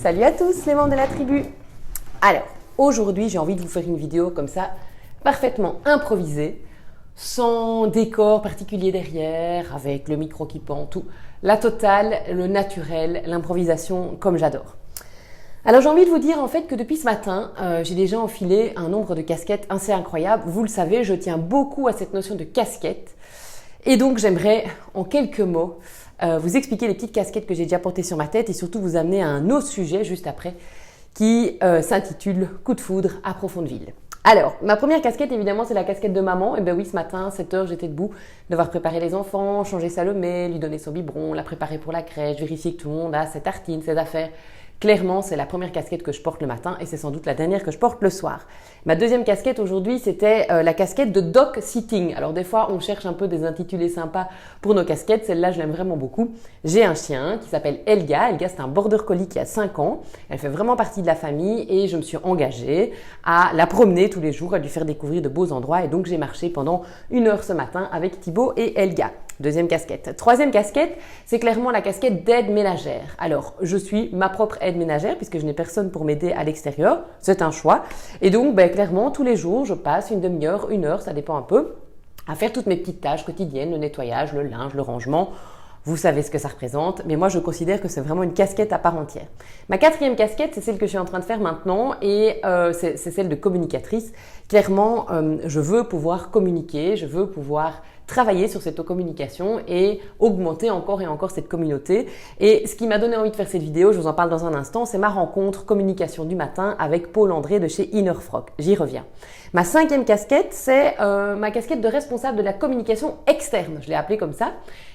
Salut à tous les membres de la tribu. Alors, aujourd'hui, j'ai envie de vous faire une vidéo comme ça, parfaitement improvisée, sans décor particulier derrière, avec le micro qui pend, tout. La totale, le naturel, l'improvisation, comme j'adore. Alors, j'ai envie de vous dire en fait que depuis ce matin, j'ai déjà enfilé un nombre de casquettes assez incroyable. Vous le savez, je tiens beaucoup à cette notion de casquette. Et donc, j'aimerais, en quelques mots, vous expliquer les petites casquettes que j'ai déjà portées sur ma tête et surtout vous amener à un autre sujet juste après qui s'intitule « Coup de foudre à Profondeville ». Alors, ma première casquette, évidemment, c'est la casquette de maman. Et bien oui, ce matin, 7h, j'étais debout, devoir préparer les enfants, changer Salomé, lui donner son biberon, la préparer pour la crèche, vérifier que tout le monde a ses tartines, ses affaires. Clairement, c'est la première casquette que je porte le matin et c'est sans doute la dernière que je porte le soir. Ma deuxième casquette aujourd'hui, c'était la casquette de dog sitting. Alors des fois, on cherche un peu des intitulés sympas pour nos casquettes. Celle-là, je l'aime vraiment beaucoup. J'ai un chien qui s'appelle Elga. Elga, c'est un border collie qui a 5 ans. Elle fait vraiment partie de la famille et je me suis engagée à la promener tous les jours, à lui faire découvrir de beaux endroits. Et donc, j'ai marché pendant 1 heure ce matin avec Thibaut et Elga. Deuxième casquette. Troisième casquette, c'est clairement la casquette d'aide ménagère. Alors, je suis ma propre aide ménagère puisque je n'ai personne pour m'aider à l'extérieur. C'est un choix. Et donc, clairement, tous les jours, je passe une demi-heure, 1 heure, ça dépend un peu, à faire toutes mes petites tâches quotidiennes, le nettoyage, le linge, le rangement. Vous savez ce que ça représente, mais moi je considère que c'est vraiment une casquette à part entière. Ma quatrième casquette, c'est celle que je suis en train de faire maintenant et c'est celle de communicatrice. Clairement, je veux pouvoir communiquer, je veux pouvoir travailler sur cette communication et augmenter encore et encore cette communauté. Et ce qui m'a donné envie de faire cette vidéo, je vous en parle dans un instant, c'est ma rencontre communication du matin avec Paul André de chez Innerfrog. J'y reviens. Ma cinquième casquette, c'est ma casquette de responsable de la communication externe. Je l'ai appelée comme ça.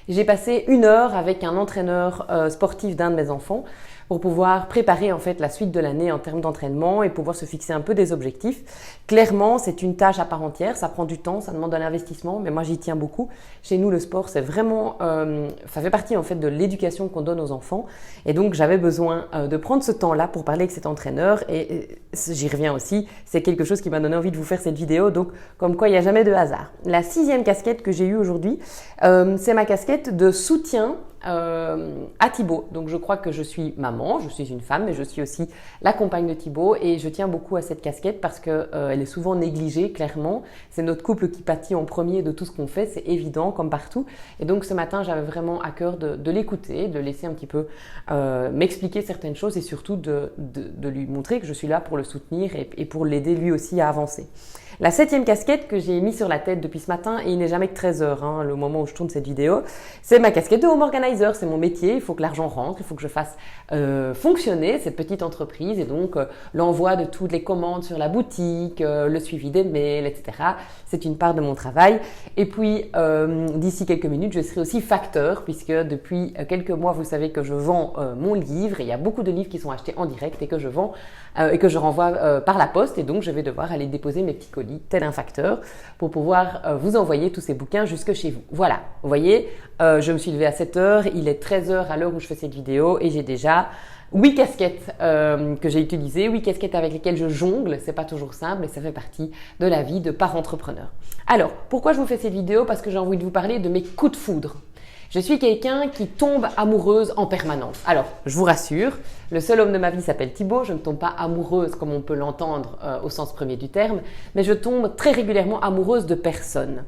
J'ai passé 1 heure avec un entraîneur sportif d'un de mes enfants pour pouvoir préparer en fait la suite de l'année en termes d'entraînement et pouvoir se fixer un peu des objectifs. Clairement, c'est une tâche à part entière, ça prend du temps, ça demande un investissement, mais moi j'y tiens beaucoup. Chez nous, le sport, c'est vraiment, ça fait partie en fait de l'éducation qu'on donne aux enfants et donc j'avais besoin de prendre ce temps-là pour parler avec cet entraîneur et j'y reviens aussi, c'est quelque chose qui m'a donné envie de vous faire cette vidéo, donc comme quoi il n'y a jamais de hasard. La 6e casquette que j'ai eue aujourd'hui, c'est ma casquette de soutien à Thibaut. Donc je crois que je suis maman, je suis une femme, mais je suis aussi la compagne de Thibaut et je tiens beaucoup à cette casquette parce que elle est souvent négligée, clairement. C'est notre couple qui pâtit en premier de tout ce qu'on fait, c'est évident comme partout. Et donc ce matin, j'avais vraiment à cœur de l'écouter, de laisser un petit peu m'expliquer certaines choses et surtout de lui montrer que je suis là pour le soutenir et pour l'aider lui aussi à avancer. La 7e casquette que j'ai mis sur la tête depuis ce matin, et il n'est jamais que 13h, le moment où je tourne cette vidéo, c'est ma casquette de home organizer. C'est mon métier, il faut que l'argent rentre, il faut que je fasse fonctionner cette petite entreprise et donc l'envoi de toutes les commandes sur la boutique, le suivi des mails, etc. C'est une part de mon travail. Et puis, d'ici quelques minutes, je serai aussi facteur puisque depuis quelques mois, vous savez que je vends mon livre. Et il y a beaucoup de livres qui sont achetés en direct et que je vends et que je renvoie par la poste. Et donc, je vais devoir aller déposer mes petits colis tel un facteur pour pouvoir vous envoyer tous ces bouquins jusque chez vous. Voilà, vous voyez, je me suis levée à 7h, il est 13h à l'heure où je fais cette vidéo et j'ai déjà 8 casquettes que j'ai utilisées, 8 casquettes avec lesquelles je jongle, c'est pas toujours simple et ça fait partie de la vie de parent entrepreneur. Alors, pourquoi je vous fais cette vidéo? Parce que j'ai envie de vous parler de mes coups de foudre. Je suis quelqu'un qui tombe amoureuse en permanence. Alors, je vous rassure, le seul homme de ma vie s'appelle Thibaut. Je ne tombe pas amoureuse comme on peut l'entendre au sens premier du terme, mais je tombe très régulièrement amoureuse de personnes.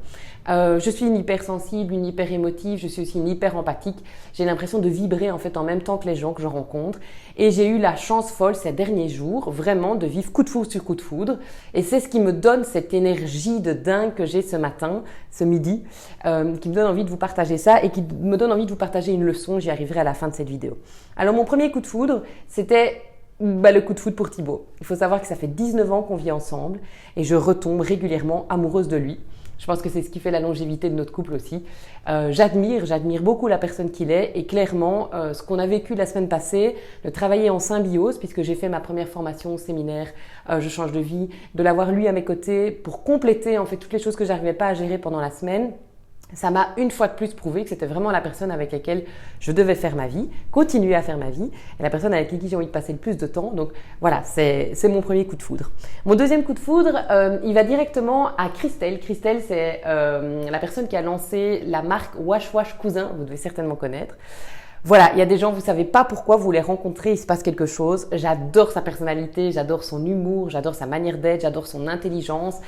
Je suis une hypersensible, une hyper émotive, je suis aussi une hyper empathique. J'ai l'impression de vibrer en fait en même temps que les gens que je rencontre. Et j'ai eu la chance folle ces derniers jours vraiment de vivre coup de foudre sur coup de foudre. Et c'est ce qui me donne cette énergie de dingue que j'ai ce matin, ce midi, qui me donne envie de vous partager ça et qui me donne envie de vous partager une leçon. J'y arriverai à la fin de cette vidéo. Alors mon premier coup de foudre, c'était le coup de foudre pour Thibaut. Il faut savoir que ça fait 19 ans qu'on vit ensemble et je retombe régulièrement amoureuse de lui. Je pense que c'est ce qui fait la longévité de notre couple aussi. J'admire beaucoup la personne qu'il est et clairement, ce qu'on a vécu la semaine passée, de travailler en symbiose puisque j'ai fait ma première formation au séminaire Je change de vie, de l'avoir lui à mes côtés pour compléter en fait toutes les choses que j'arrivais pas à gérer pendant la semaine. Ça m'a une fois de plus prouvé que c'était vraiment la personne avec laquelle je devais faire ma vie, continuer à faire ma vie, et la personne avec qui j'ai envie de passer le plus de temps. Donc voilà, c'est mon premier coup de foudre. Mon deuxième coup de foudre, il va directement à Christelle. Christelle, c'est la personne qui a lancé la marque Wash Wash Cousin, vous devez certainement connaître. Voilà, il y a des gens, vous savez pas pourquoi vous les rencontrez, il se passe quelque chose. J'adore sa personnalité, j'adore son humour, j'adore sa manière d'être, j'adore son intelligence.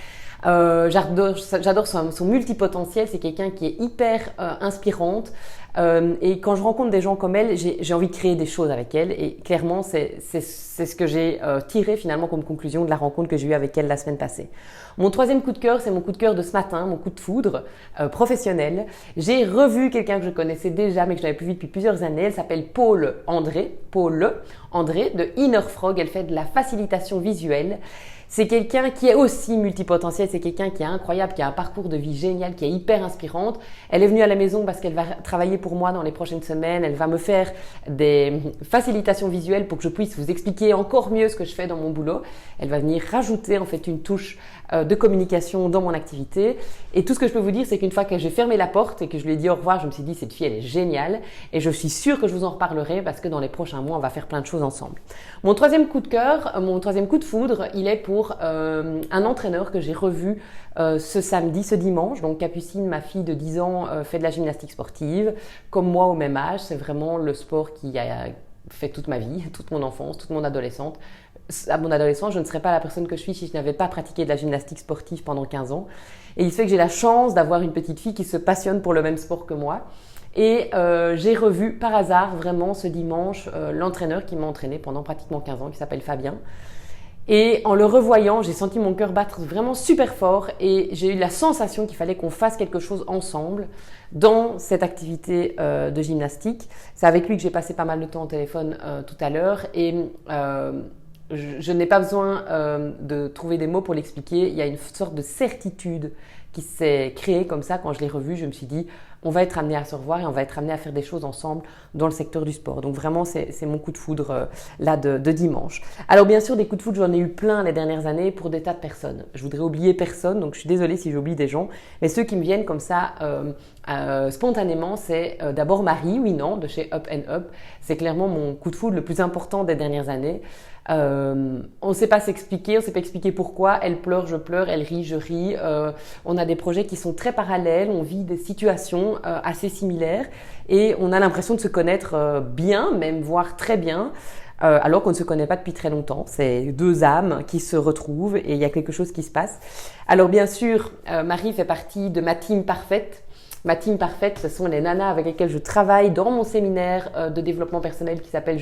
J'adore son multipotentiel, c'est quelqu'un qui est hyper inspirante et quand je rencontre des gens comme elle, j'ai envie de créer des choses avec elle et clairement c'est ce que j'ai tiré finalement comme conclusion de la rencontre que j'ai eue avec elle la semaine passée. Mon troisième coup de cœur, c'est mon coup de cœur de ce matin, mon coup de foudre professionnel. J'ai revu quelqu'un que je connaissais déjà mais que je n'avais plus vu depuis plusieurs années. Elle s'appelle Paule André de Inner Frog. Elle fait de la facilitation visuelle. C'est quelqu'un qui est aussi multipotentiel, c'est quelqu'un qui est incroyable, qui a un parcours de vie génial, qui est hyper inspirante. Elle est venue à la maison parce qu'elle va travailler pour moi dans les prochaines semaines. Elle va me faire des facilitations visuelles pour que je puisse vous expliquer encore mieux ce que je fais dans mon boulot. Elle va venir rajouter en fait une touche de communication dans mon activité. Et tout ce que je peux vous dire, c'est qu'une fois que j'ai fermé la porte et que je lui ai dit au revoir, je me suis dit cette fille elle est géniale et je suis sûre que je vous en reparlerai parce que dans les prochains mois, on va faire plein de choses ensemble. Mon troisième coup de cœur, mon troisième coup de foudre, il est pour un entraîneur que j'ai revu ce dimanche. Donc Capucine, ma fille de 10 ans, fait de la gymnastique sportive. Comme moi au même âge, c'est vraiment le sport qui a fait toute ma vie, toute mon enfance, toute mon adolescence. À mon adolescence, je ne serais pas la personne que je suis si je n'avais pas pratiqué de la gymnastique sportive pendant 15 ans. Et il se fait que j'ai la chance d'avoir une petite fille qui se passionne pour le même sport que moi. Et j'ai revu par hasard vraiment ce dimanche l'entraîneur qui m'a entraîné pendant pratiquement 15 ans, qui s'appelle Fabien. Et en le revoyant, j'ai senti mon cœur battre vraiment super fort et j'ai eu la sensation qu'il fallait qu'on fasse quelque chose ensemble dans cette activité de gymnastique. C'est avec lui que j'ai passé pas mal de temps au téléphone tout à l'heure et je n'ai pas besoin de trouver des mots pour l'expliquer. Il y a une sorte de certitude qui s'est créée comme ça. Quand je l'ai revu, je me suis dit on va être amené à se revoir et on va être amené à faire des choses ensemble dans le secteur du sport. Donc vraiment, c'est mon coup de foudre là de dimanche. Alors bien sûr, des coups de foudre, j'en ai eu plein les dernières années pour des tas de personnes. Je voudrais oublier personne, donc je suis désolée si j'oublie des gens. Mais ceux qui me viennent comme ça spontanément, c'est d'abord Marie, oui, non, de chez Up and Up. C'est clairement mon coup de foudre le plus important des dernières années. On ne sait pas s'expliquer, on ne sait pas expliquer pourquoi. Elle pleure, je pleure, elle rit, je ris. On a des projets qui sont très parallèles, on vit des situations assez similaires et on a l'impression de se connaître bien, même voire très bien, alors qu'on ne se connaît pas depuis très longtemps. C'est deux âmes qui se retrouvent et il y a quelque chose qui se passe. Alors bien sûr, Marie fait partie de ma team parfaite. Ma team parfaite, ce sont les nanas avec lesquelles je travaille dans mon séminaire de développement personnel qui s'appelle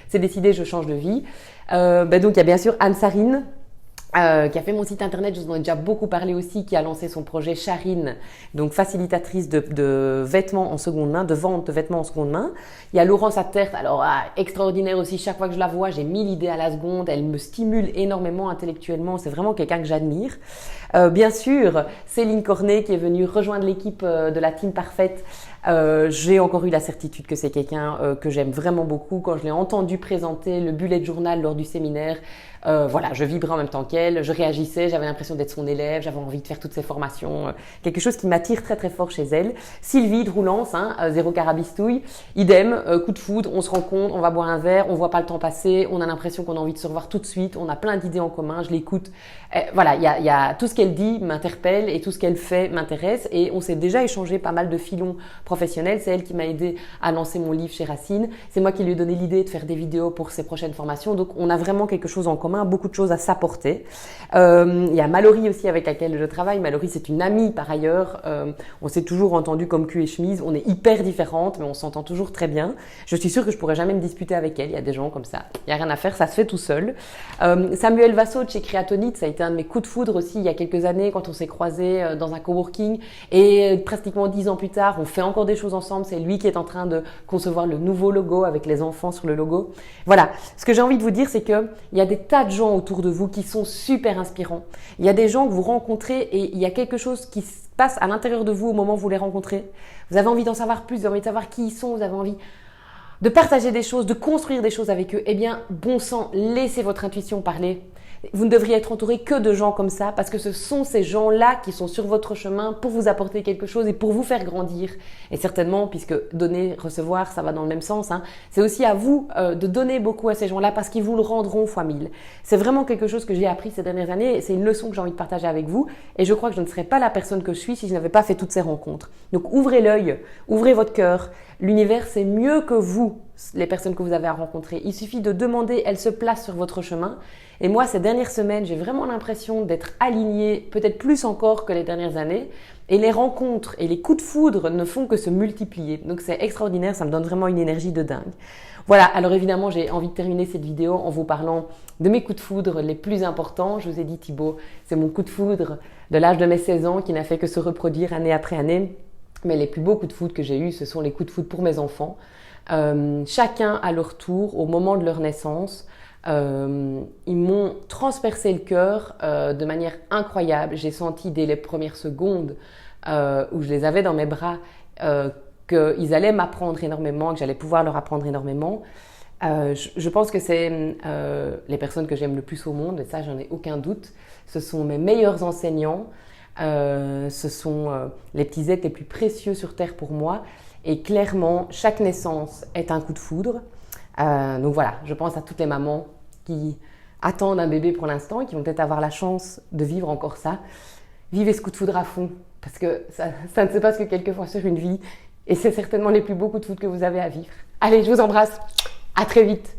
C'est décidé, je change de vie. Donc il y a bien sûr Anne Sarine qui a fait mon site internet, je vous en ai déjà beaucoup parlé aussi, qui a lancé son projet Charine, donc facilitatrice de vêtements en seconde main, de vente de vêtements en seconde main. Il y a Laurence Attert, alors extraordinaire aussi, chaque fois que je la vois, j'ai 1000 idées à la seconde, elle me stimule énormément intellectuellement, c'est vraiment quelqu'un que j'admire. Bien sûr, Céline Cornet qui est venue rejoindre l'équipe de la Team Parfaite. J'ai encore eu la certitude que c'est quelqu'un que j'aime vraiment beaucoup. Quand je l'ai entendu présenter le bullet journal lors du séminaire, voilà, je vibrais en même temps qu'elle, je réagissais, j'avais l'impression d'être son élève, j'avais envie de faire toutes ses formations, quelque chose qui m'attire très très fort chez elle. Sylvie de Roulance, zéro carabistouille, idem, coup de foudre, on se rencontre, on va boire un verre, on voit pas le temps passer, on a l'impression qu'on a envie de se revoir tout de suite, on a plein d'idées en commun, je l'écoute. Voilà, il y a tout ce qu'elle dit m'interpelle et tout ce qu'elle fait m'intéresse et on s'est déjà échangé pas mal de filons professionnels. C'est elle qui m'a aidé à lancer mon livre chez Racine. C'est moi qui lui ai donné l'idée de faire des vidéos pour ses prochaines formations. Donc, on a vraiment quelque chose en commun, beaucoup de choses à s'apporter. Il y a Mallory aussi avec laquelle je travaille. Mallory, c'est une amie par ailleurs. On s'est toujours entendu comme cul et chemise. On est hyper différentes, mais on s'entend toujours très bien. Je suis sûre que je pourrais jamais me disputer avec elle. Il y a des gens comme ça. Il n'y a rien à faire, ça se fait tout seul. Samuel Vassot de chez Creatonite, ça a été un de mes coups de foudre aussi il y a quelques années quand on s'est croisés dans un coworking et pratiquement 10 ans plus tard, on fait encore des choses ensemble. C'est lui qui est en train de concevoir le nouveau logo avec les enfants sur le logo. Voilà. Ce que j'ai envie de vous dire, c'est que il y a des tas de gens autour de vous qui sont super inspirants. Il y a des gens que vous rencontrez et il y a quelque chose qui se passe à l'intérieur de vous au moment où vous les rencontrez. Vous avez envie d'en savoir plus, vous avez envie de savoir qui ils sont, vous avez envie de partager des choses, de construire des choses avec eux. Eh bien, bon sang, laissez votre intuition parler. Vous ne devriez être entouré que de gens comme ça parce que ce sont ces gens-là qui sont sur votre chemin pour vous apporter quelque chose et pour vous faire grandir. Et certainement, puisque donner, recevoir, ça va dans le même sens, hein, c'est aussi à vous de donner beaucoup à ces gens-là parce qu'ils vous le rendront fois mille. C'est vraiment quelque chose que j'ai appris ces dernières années et c'est une leçon que j'ai envie de partager avec vous. Et je crois que je ne serais pas la personne que je suis si je n'avais pas fait toutes ces rencontres. Donc ouvrez l'œil, ouvrez votre cœur. L'univers, c'est mieux que vous, les personnes que vous avez à rencontrer. Il suffit de demander, elles se placent sur votre chemin. Et moi, ces dernières semaines, j'ai vraiment l'impression d'être alignée, peut-être plus encore que les dernières années. Et les rencontres et les coups de foudre ne font que se multiplier. Donc c'est extraordinaire, ça me donne vraiment une énergie de dingue. Voilà, alors évidemment, j'ai envie de terminer cette vidéo en vous parlant de mes coups de foudre les plus importants. Je vous ai dit, Thibaut, c'est mon coup de foudre de l'âge de mes 16 ans qui n'a fait que se reproduire année après année. Mais les plus beaux coups de foudre que j'ai eus, ce sont les coups de foudre pour mes enfants. Chacun à leur tour, au moment de leur naissance, ils m'ont transpercé le cœur de manière incroyable. J'ai senti dès les premières secondes où je les avais dans mes bras qu'ils allaient m'apprendre énormément, que j'allais pouvoir leur apprendre énormément. Je pense que c'est les personnes que j'aime le plus au monde, et ça j'en ai aucun doute. Ce sont mes meilleurs enseignants, ce sont les petits êtres les plus précieux sur Terre pour moi. Et clairement, chaque naissance est un coup de foudre. Donc voilà, je pense à toutes les mamans qui attendent un bébé pour l'instant et qui vont peut-être avoir la chance de vivre encore ça. Vivez ce coup de foudre à fond, parce que ça ne se passe que quelques fois sur une vie et c'est certainement les plus beaux coups de foudre que vous avez à vivre. Allez, je vous embrasse, à très vite.